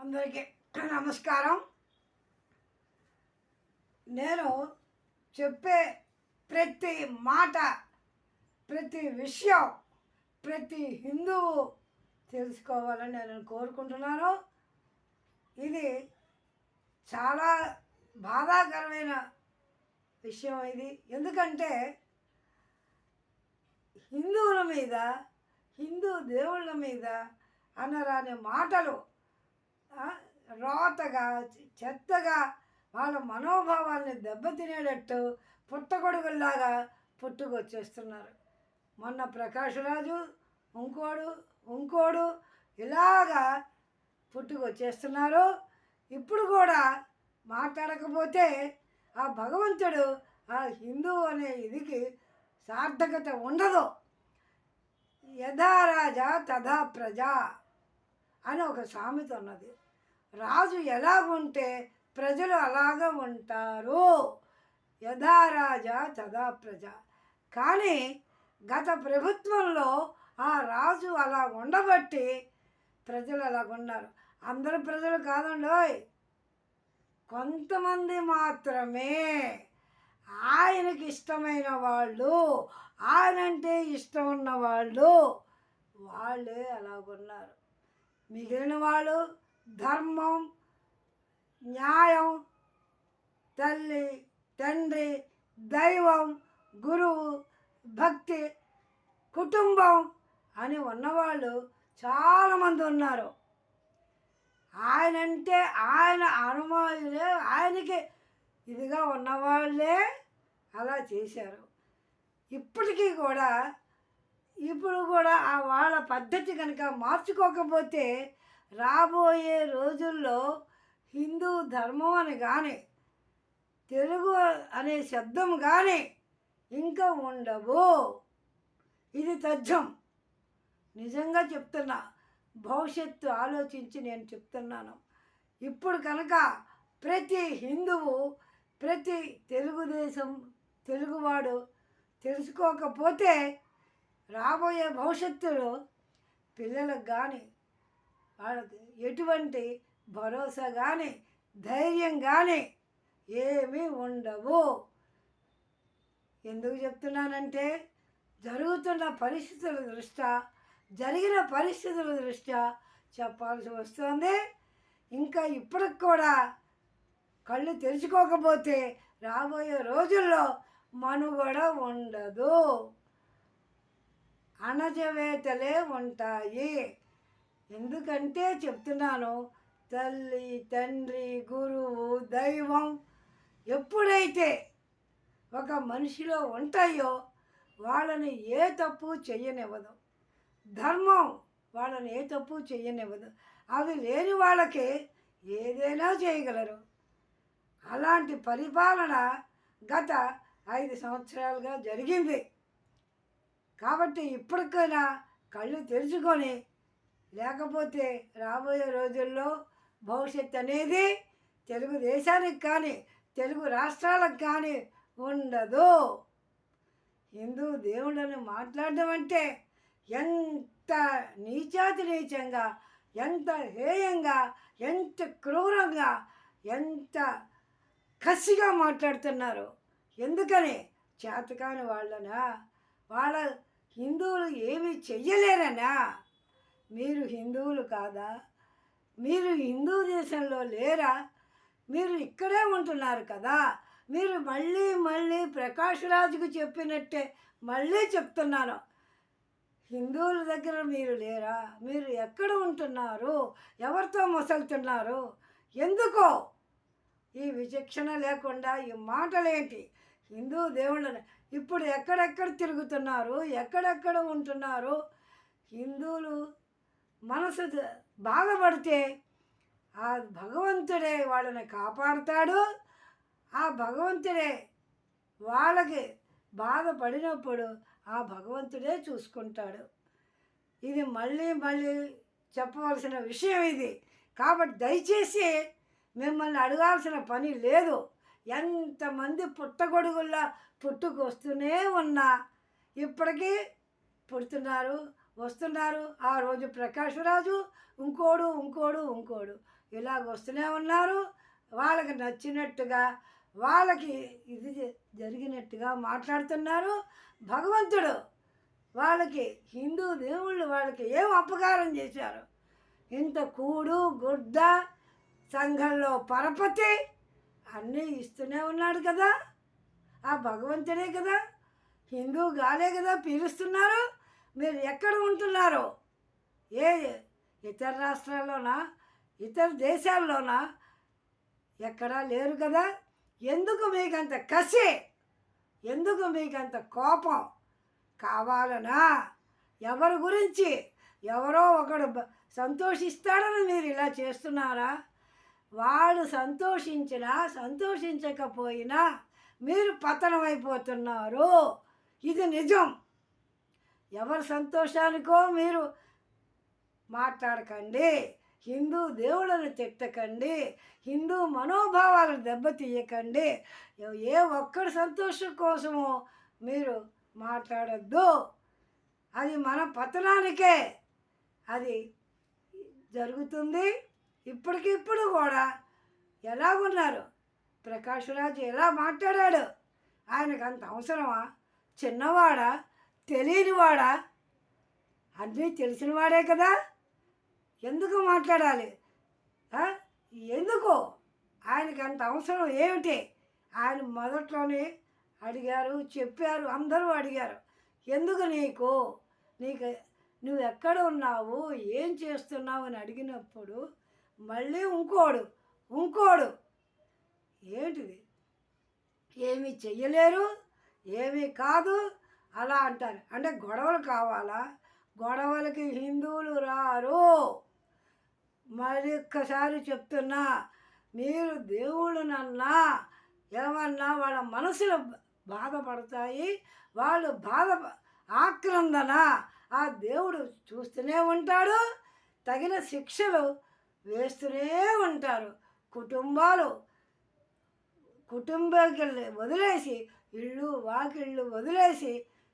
అందరికీ నమస్కారం. నేను చెప్పే ప్రతి మాట, ప్రతి విషయం, ప్రతి హిందువు తెలుసుకోవాలని నేను కోరుకుంటున్నాను. ఇది చాలా బాధాకరమైన విషయం ఇది. ఎందుకంటే హిందువుల మీద, హిందూ దేవుళ్ళ మీద అనరాని మాటలు రోతగా, చెత్తగా వాళ్ళ మనోభావాల్ని దెబ్బతినేటట్టు పుట్టగొడుగుల్లాగా పుట్టుకొచ్చేస్తున్నారు. మొన్న ప్రకాష్ రాజు ఇంకోడు ఇలాగా పుట్టుకొచ్చేస్తున్నారు. ఇప్పుడు కూడా మాట్లాడకపోతే ఆ భగవంతుడు ఆ హిందూ అనే ఇదికి సార్థకత ఉండదు. యథా రాజా తథా ప్రజ అని ఒక సామెత ఉన్నది. రాజు ఎలాగుంటే ప్రజలు అలాగ ఉంటారు. యథా రాజా తథా ప్రజ. కానీ గత ప్రభుత్వంలో ఆ రాజు అలా ఉండబట్టి ప్రజలు అలాగున్నారు. అందరు ప్రజలు కాదండోయ్, కొంతమంది మాత్రమే ఆయనకి ఇష్టమైన వాళ్ళు, ఆయనంటే ఇష్టం ఉన్న వాళ్ళే అలాగున్నారు. మిగిలిన వాళ్ళు ధర్మం, న్యాయం, తల్లి, తండ్రి, దైవం, గురువు, భక్తి, కుటుంబం అని ఉన్నవాళ్ళు చాలామంది ఉన్నారు. ఆయనంటే ఆయన అనుమానులే, ఆయనకి ఇదిగా ఉన్నవాళ్ళే అలా చేశారు. ఇప్పుడు కూడా ఆ వాళ్ళ పద్ధతి కనుక మార్చుకోకపోతే రాబోయే రోజుల్లో హిందూ ధర్మం అని కానీ, తెలుగు అనే శబ్దం కానీ ఇంకా ఉండవు. ఇది తథ్యం. నిజంగా చెప్తున్నా, భవిష్యత్తు ఆలోచించి నేను చెప్తున్నాను. ఇప్పుడు కనుక ప్రతి హిందువు, ప్రతి తెలుగువాడు తెలుసుకోకపోతే రాబోయే భవిష్యత్తులో పిల్లలకు కానీ, వాళ్ళకి ఎటువంటి భరోసా కానీ, ధైర్యం కానీ ఏమీ ఉండవు. ఎందుకు చెప్తున్నానంటే జరిగిన పరిస్థితుల దృష్ట్యా చెప్పాల్సి వస్తుంది. ఇంకా ఇప్పటికి కూడా కళ్ళు తెరుచుకోకపోతే రాబోయే రోజుల్లో మనుగడ ఉండదు, అణచివేతలే ఉంటాయి. ఎందుకంటే చెప్తున్నాను, తల్లి, తండ్రి, గురువు, దైవం ఎప్పుడైతే ఒక మనిషిలో ఉంటాయో వాళ్ళని ఏ తప్పు చెయ్యనివ్వదు. ధర్మం వాళ్ళని ఏ తప్పు చెయ్యనివ్వదు. అవి లేని వాళ్ళకి ఏదైనా చేయగలరు. అలాంటి పరిపాలన గత 5 సంవత్సరాలుగా జరిగింది. కాబట్టి ఇప్పటికైనా కళ్ళు తెరుచుకొని, లేకపోతే రాబోయే రోజుల్లో భవిష్యత్తు అనేది తెలుగుదేశానికి కానీ, తెలుగు రాష్ట్రాలకు కానీ ఉండదు. హిందూ దేవుళ్ళని మాట్లాడడం అంటే ఎంత నీచంగా, ఎంత హేయంగా, ఎంత క్రూరంగా, ఎంత కసిగా మాట్లాడుతున్నారు. ఎందుకని? చేతకాని వాళ్ళ హిందువులు ఏమీ చెయ్యలేరనా? మీరు హిందువులు కాదా? మీరు హిందూ దేశంలో లేరా? మీరు ఇక్కడే ఉంటున్నారు కదా. మీరు మళ్ళీ ప్రకాష్ రాజుకు చెప్పినట్టే మళ్ళీ చెప్తున్నాను, హిందువుల దగ్గర మీరు లేరా? మీరు ఎక్కడ ఉంటున్నారు? ఎవరితో మొసలుతున్నారు? ఎందుకో ఈ విచక్షణ లేకుండా ఈ మాటలేంటి? హిందూ దేవుళ్ళని ఇప్పుడు ఎక్కడెక్కడ తిరుగుతున్నారు, ఎక్కడెక్కడ ఉంటున్నారు? హిందువులు మనసు బాధపడితే ఆ భగవంతుడే వాళ్ళని కాపాడుతాడు. ఆ భగవంతుడే వాళ్ళకి బాధపడినప్పుడు ఆ భగవంతుడే చూసుకుంటాడు. ఇది మళ్ళీ చెప్పవలసిన విషయం ఇది. కాబట్టి దయచేసి మిమ్మల్ని అడగాల్సిన పని లేదు. ఎంతమంది పుట్టగొడుగుల్లా పుట్టుకొస్తూనే ఉన్నా ఇప్పటికీ పుడుతున్నారు, వస్తున్నారు. ఆ రోజు ప్రకాష్ రాజు ఇంకోడు ఇలాగ వస్తూనే ఉన్నారు. వాళ్ళకి నచ్చినట్టుగా వాళ్ళకి ఇది జరిగినట్టుగా మాట్లాడుతున్నారు. భగవంతుడు వాళ్ళకి హిందూ దేవుళ్ళు వాళ్ళకి ఏం అపకారం చేశారు? ఇంత కూడు గుడ్డ సంఘంలో పరపతి అన్నీ ఇస్తూనే ఉన్నాడు కదా. ఆ భగవంతుడే కదా, హిందూ గాలే కదా పీలుస్తున్నారు. మీరు ఎక్కడ ఉంటున్నారో, ఏ ఇతర రాష్ట్రాల్లోనా ఇతర దేశాల్లోనా ఎక్కడా లేరు కదా. ఎందుకు మీకంత కసి, ఎందుకు మీకంత కోపం? కావాలనా? ఎవరి గురించి? ఎవరో ఒకడు సంతోషిస్తాడని మీరు ఇలా చేస్తున్నారా? వాడు సంతోషించినా సంతోషించకపోయినా మీరు పతనమైపోతున్నారు. ఇది నిజం. ఎవరి సంతోషానికో మీరు మాట్లాడకండి. హిందూ దేవుళ్ళను తిట్టకండి. హిందూ మనోభావాలను దెబ్బతీయకండి. ఏ ఒక్కడి సంతోషం కోసమో మీరు మాట్లాడద్దు. అది మన పతనానికే అది జరుగుతుంది. ఇప్పటికిప్పుడు కూడా ఎలాగున్నారు? ప్రకాష్ రాజ్ ఎలా మాట్లాడాడు? ఆయనకు అంత అవసరమా? చిన్నవాడా? తెలియనివాడా? అన్నీ తెలిసినవాడే కదా. ఎందుకు మాట్లాడాలి? ఎందుకు? ఆయనకి అంత అవసరం ఏమిటి? ఆయన మొదట్లోనే అడిగారు, చెప్పారు, అందరూ అడిగారు, ఎందుకు నీకు నువ్వు ఎక్కడ ఉన్నావు, ఏం చేస్తున్నావు అని అడిగినప్పుడు మళ్ళీ ఇంకోడు ఏంటిది, ఏమీ చెయ్యలేరు, ఏమీ కాదు అలా అంటారు. అంటే గొడవలు కావాలా? గొడవలకి హిందువులు రారు. మరి ఒక్కసారి చెప్తున్నా, మీరు దేవుళ్ళనన్నా ఏమన్నా వాళ్ళ మనసులు బాధపడతాయి. వాళ్ళు ఆక్రందన ఆ దేవుడు చూస్తూనే ఉంటాడు. తగిన శిక్షలు వేస్తూనే ఉంటారు. కుటుంబానికి వదిలేసి, ఇళ్ళు వాకిళ్ళు వదిలేసి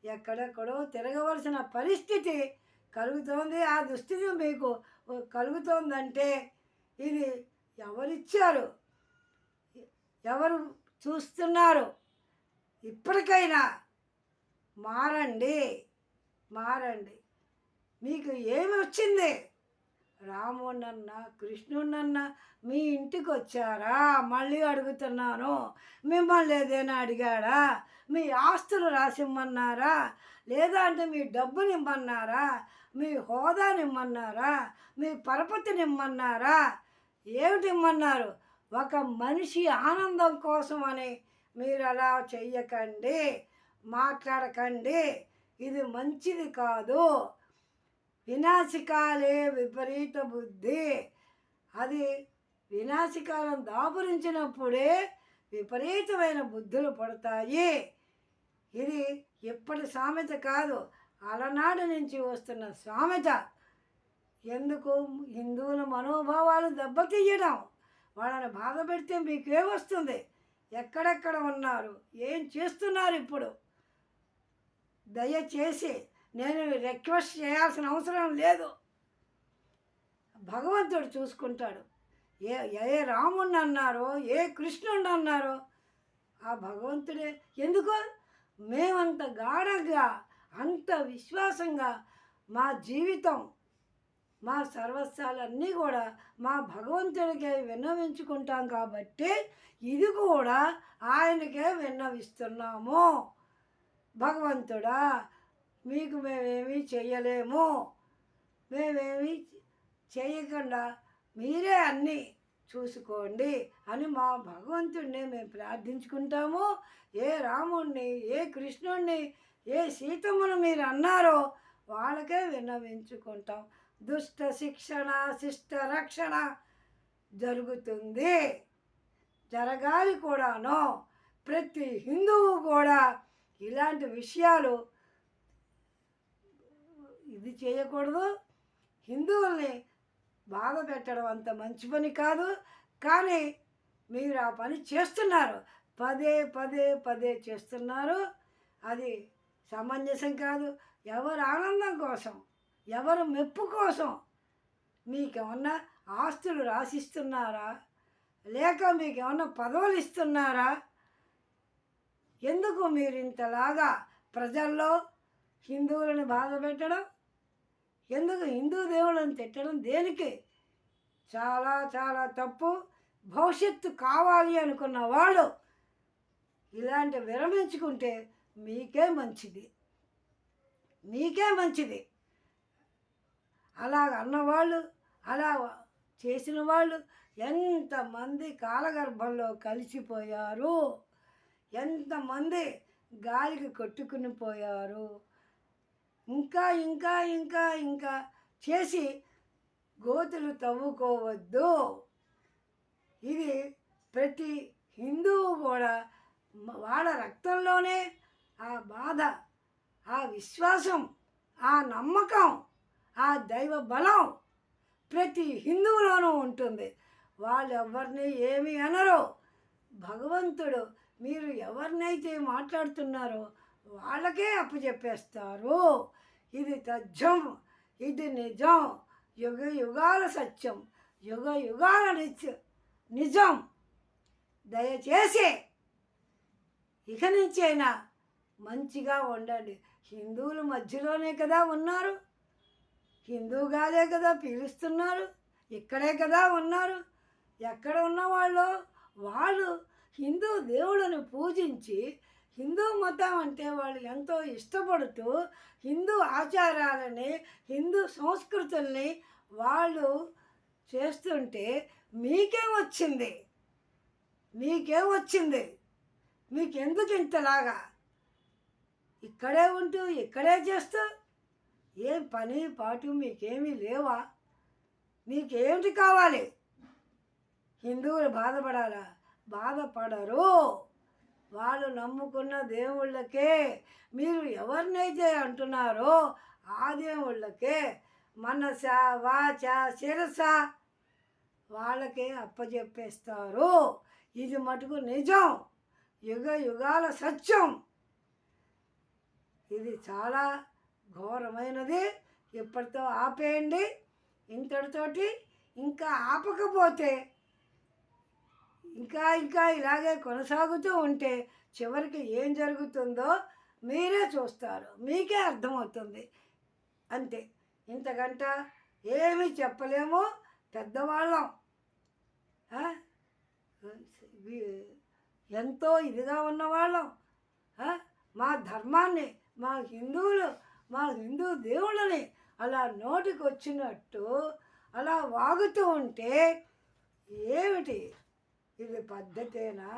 ఎక్కడెక్కడో తిరగవలసిన పరిస్థితి కలుగుతోంది. ఆ దుస్థితి మీకు కలుగుతోందంటే ఇది ఎవరిచ్చారు? ఎవరు చూస్తున్నారు? ఇప్పటికైనా మారండి. మీకు ఏమి వచ్చింది? రాముడినన్నా కృష్ణుడినన్నా మీ ఇంటికి వచ్చారా? మళ్ళీ అడుగుతున్నాను, మిమ్మల్ని ఏదైనా అడిగాడా? మీ ఆస్తులు రాసిమ్మన్నారా? లేదా అంటే మీ డబ్బుని ఇమ్మన్నారా? మీ హోదాని ఇమ్మన్నారా? మీ పరపతిని ఇమ్మన్నారా? ఏమిటి ఇమ్మన్నారు? ఒక మనిషి ఆనందం కోసమని మీరు అలా చెయ్యకండి, మాట్లాడకండి. ఇది మంచిది కాదు. వినాశకాలే విపరీత బుద్ధి. అది వినాశకాలం దాపురించినప్పుడే విపరీతమైన బుద్ధులు పడతాయి. ఇది ఎప్పటి సామెత కాదు, అలనాడు నుంచి వస్తున్న సామెత. ఎందుకు? హిందువుల మనోభావాలు దెబ్బతీయడం. వాళ్ళని బాధ పెడితే మీకేమొస్తుంది? ఎక్కడెక్కడ ఉన్నారు, ఏం చేస్తున్నారు? ఇప్పుడు దయచేసి నేను రిక్వెస్ట్ చేయాల్సిన అవసరం లేదు. భగవంతుడు చూసుకుంటాడు. ఏ రాముణ్ణి అన్నారో, ఏ కృష్ణుడిని అన్నారో ఆ భగవంతుడే. ఎందుకు? మేమంత గాఢంగా, అంత విశ్వాసంగా మా జీవితం, మా సర్వస్వాలన్నీ కూడా మా భగవంతుడికే విన్నవించుకుంటాం కాబట్టి ఇది కూడా ఆయనకే విన్నవిస్తున్నాము. భగవంతుడా, మీకు మేమేమీ చెయ్యలేము, మేమేమీ చేయకుండా మీరే అన్నీ చూసుకోండి అని మా భగవంతుడిని మేము ప్రార్థించుకుంటాము. ఏ రాముణ్ణి, ఏ కృష్ణుణ్ణి, ఏ సీతమ్మను మీరు అన్నారో వాళ్ళకే విన్నవించుకుంటాం. దుష్ట శిక్షణ, శిష్ట రక్షణ జరుగుతుంది, జరగాలి కూడాను. ప్రతి హిందువు కూడా ఇలాంటి విషయాలు ఇది చేయకూడదు. హిందువుల్ని బాధ పెట్టడం అంత మంచి పని కాదు. కానీ మీరు ఆ పని చేస్తున్నారు, పదే చేస్తున్నారు. అది సమంజసం కాదు. ఎవరి ఆనందం కోసం, ఎవరు మెప్పు కోసం మీకేమన్నా ఆస్తులు రాసిస్తున్నారా? లేక మీకు ఏమన్నా పదవులు ఇస్తున్నారా? ఎందుకు మీరు ఇంతలాగా ప్రజల్లో హిందువులను బాధ పెట్టడం? ఎందుకు హిందూ దేవుళ్ళని తిట్టడం దేనికి? చాలా చాలా తప్పు. భవిష్యత్తు కావాలి అనుకున్న వాళ్ళు ఇలాంటి విరమించుకుంటే మీకే మంచిది, మీకే మంచిది. అలాగ అన్నవాళ్ళు, అలా చేసిన వాళ్ళు ఎంతమంది కాలగర్భంలో కలిసిపోయారు, ఎంతమంది గాలికి కొట్టుకుని పోయారు. ఇంకా ఇంకా ఇంకా ఇంకా చేసి గోతులు తవ్వుకోవద్దు. ఇది ప్రతి హిందువు కూడా వాళ్ళ రక్తంలోనే ఆ బాధ, ఆ విశ్వాసం, ఆ నమ్మకం, ఆ దైవ బలం ప్రతి హిందువులోనూ ఉంటుంది. వాళ్ళు ఎవరిని ఏమీ అనరు. భగవంతుడు మీరు ఎవరినైతే మాట్లాడుతున్నారో వాళ్ళకే అప్పచెప్పేస్తారు. ఇది తథ్యం, ఇది నిజం, యుగ యుగాల సత్యం, యుగ యుగాల నిజం. దయచేసి ఇక నుంచైనా మంచిగా ఉండండి. హిందువుల మధ్యలోనే కదా ఉన్నారు, హిందూగాలే కదా పీలుస్తున్నారు, ఇక్కడే కదా ఉన్నారు. ఎక్కడ ఉన్నవాళ్ళు వాళ్ళు హిందూ దేవుళ్ళను పూజించి హిందూ మతం అంటే వాళ్ళు ఎంతో ఇష్టపడుతూ హిందూ ఆచారాలని, హిందూ సంస్కృతుల్ని వాళ్ళు చేస్తుంటే మీకేం వచ్చింది? మీకేం వచ్చింది? మీకెందుకు ఇంతలాగా? ఇక్కడే ఉంటూ ఇక్కడే చేస్తూ ఏం పని పాటు మీకేమీ లేవా? మీకేమిటి కావాలి? హిందువులు బాధపడాలా? బాధపడరు. వాళ్ళు నమ్ముకున్న దేవుళ్ళకే, మీరు ఎవరినైతే అంటున్నారో ఆ దేవుళ్ళకే మనస వాచ శిరస వాళ్ళకే అప్పచెప్పేస్తారు. ఇది మటుకు నిజం, యుగ యుగాల సత్యం. ఇది చాలా ఘోరమైనది. ఇప్పటితో ఆపేయండి. ఇంతటితోటి ఇంకా ఆపకపోతే ఇంకా ఇంకా ఇలాగే కొనసాగుతూ ఉంటే చివరికి ఏం జరుగుతుందో మీరే చూస్తారు, మీకే అర్థమవుతుంది. అంతే, ఇంతకంట ఏమీ చెప్పలేము. పెద్దవాళ్ళం ఎంతో ఇదిగా ఉన్నవాళ్ళం. మా ధర్మాన్ని, మా హిందువులు, మా హిందూ దేవుళ్ళని అలా నోటికి వచ్చినట్టు అలా వాగుతూ ఉంటే ఏమిటి? ఇది పద్ధతేనా?